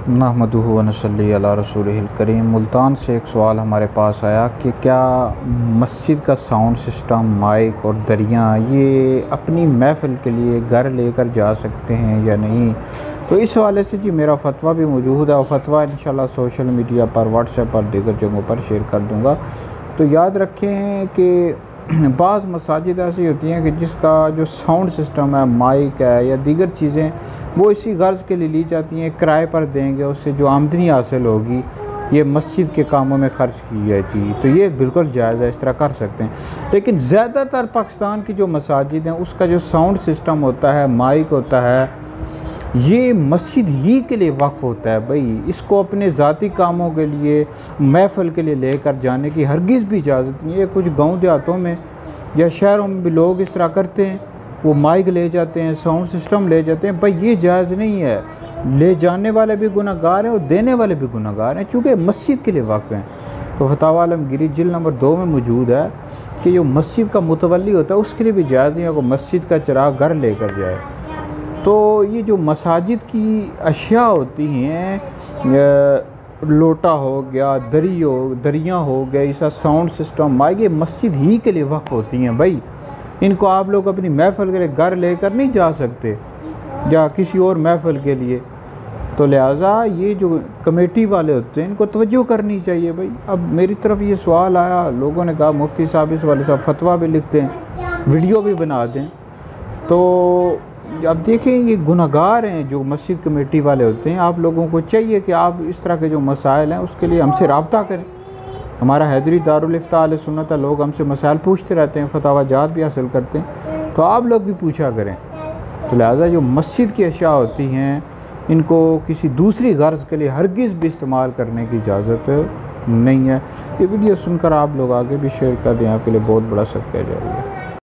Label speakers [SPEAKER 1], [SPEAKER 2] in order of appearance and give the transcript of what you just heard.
[SPEAKER 1] नहमदुहु व नसल्ली अला रसूलिहिल करीम। मुल्तान से एक सवाल हमारे पास आया कि क्या मस्जिद का साउंड सिस्टम, माइक और दरियाँ ये अपनी महफ़िल के लिए घर लेकर जा सकते हैं या नहीं। तो इस हवाले से जी मेरा फ़तवा भी मौजूद है और फ़तवा इंशाल्लाह सोशल मीडिया पर, व्हाट्सएप पर, दीगर जगहों पर शेयर कर दूँगा। तो याद रखें कि बाज़ मसाजिद ऐसी होती हैं कि जिसका जो साउंड सिस्टम है, माइक है या दीगर चीज़ें, वो इसी गर्ज़ के लिए ली जाती हैं, किराए पर देंगे, उससे जो आमदनी हासिल होगी ये मस्जिद के कामों में ख़र्च की है जी। तो ये बिल्कुल जायज़ है, इस तरह कर सकते हैं। लेकिन ज़्यादातर पाकिस्तान की जो मसाजिद हैं उसका जो साउंड सिस्टम होता है, माइक होता है, ये मस्जिद ही के लिए वक्फ़ होता है भाई। इसको अपने ज़ाती कामों के लिए, महफ़िल के लिए लेकर जाने की हरगिज़ भी इजाज़त नहीं है। कुछ गाँव देहातों में या शहरों में भी लोग इस तरह करते हैं, वो माइक ले जाते हैं, साउंड सिस्टम ले जाते हैं। भाई ये जायज़ नहीं है। ले जाने वाले भी गुनहगार हैं और देने वाले भी गुनहगार हैं, चूँकि मस्जिद के लिए वक्फ़ हैं। तो फतावा आलमगीरी जिल्द नंबर 2 में मौजूद है कि जो मस्जिद का मुतवल्ली होता है उसके लिए भी जायज़ नहीं है कि मस्जिद का चिराग घर लेकर जाए। तो ये जो मसाजिद की अशिया होती हैं, लोटा हो गया, दरियाँ हो गए, ऐसा साउंड सिस्टम, माइक, ये मस्जिद ही के लिए वक्फ़ होती हैं भाई। इनको आप लोग अपनी महफ़िल के लिए घर लेकर नहीं जा सकते या किसी और महफ़िल के लिए। तो लिहाजा ये जो कमेटी वाले होते हैं इनको तवज्जो करनी चाहिए भाई। अब मेरी तरफ ये सवाल आया, लोगों ने कहा मुफ्ती साहब इस वाले साहब फतवा भी लिखते हैं, वीडियो भी बना दें। तो अब देखें ये गुनहगार हैं जो मस्जिद कमेटी वाले होते हैं। आप लोगों को चाहिए कि आप इस तरह के जो मसाइल हैं उसके लिए हमसे रब्ता करें। हमारा हैदरी दारुल इफ्ता अहले सुन्नत है, लोग हमसे मसाइल पूछते रहते हैं, फतवा जात भी हासिल करते हैं, तो आप लोग भी पूछा करें। तो लिहाजा जो मस्जिद की अशिया होती हैं इनको किसी दूसरी गर्ज़ के लिए हरगिज़ भी इस्तेमाल करने की इजाज़त नहीं है। ये वीडियो सुनकर आप लोग आगे भी शेयर कर दें, आपके लिए बहुत बड़ा सदका जारी है।